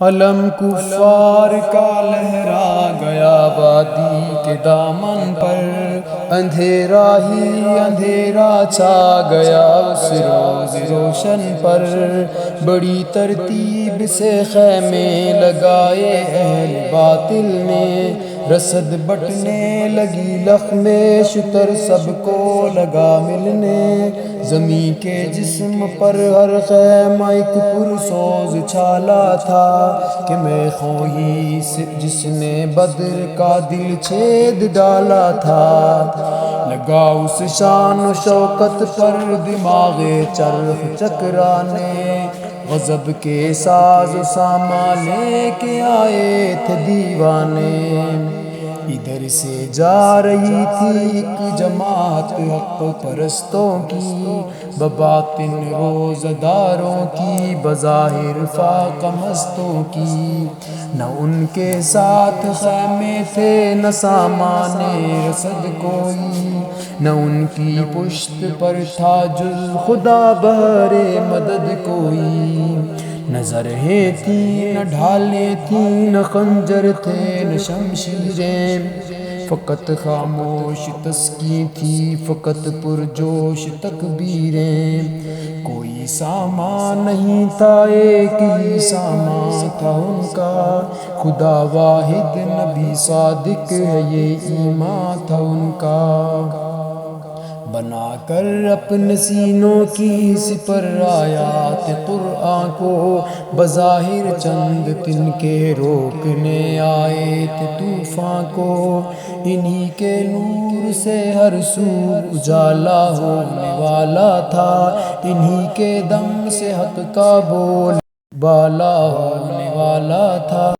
علم کفار کا لہرا گیا وادی کے دامن پر، اندھیرا ہی اندھیرا چھا گیا اس روز روشن پر۔ بڑی ترتیب سے خیمے لگائے اہل باطل نے، رسد بٹنے لگی لخم شتر سب کو لگا ملنے۔ زمیں کے جسم پر ہر خیمہ ایک پرسوز چھالا تھا، کہ میں خواہی جس نے بدر کا دل چھید ڈالا تھا۔ لگا اس شان و شوکت پر دماغ چرخ چکرانے، غضب کے ساز و سامان لے کے آئے تھے دیوانے۔ ادھر سے جا رہی تھی ایک جماعت حق پرستوں کی، بباطن روزہ داروں کی، بظاہر فاقہ مستوں کی۔ نہ ان کے ساتھ خیمے تھے نہ سامان رسد کوئی، نہ ان کی پشت پر تھا جز خدا بہر مدد کوئی۔ نہ زرہیں تھیں نہ ڈھالیں تھیں، نہ خنجر تھے نہ شمشیریں، فقط خاموش تسکین تھی، فقط پرجوش تکبیریں۔ کوئی سامان نہیں تھا، ایک ہی سامان تھا ان کا، خدا واحد نبی صادق ہے یہ ایمان تھا ان کا۔ بنا کر اپنے سینوں کی سپر آیات قرآن کو، بظاہر چند دن کے روکنے آئے تھے طوفان کو۔ انہی کے نور سے ہر سو اجالا ہونے والا تھا، انہی کے دم سے حق کا بول بالا ہونے والا تھا۔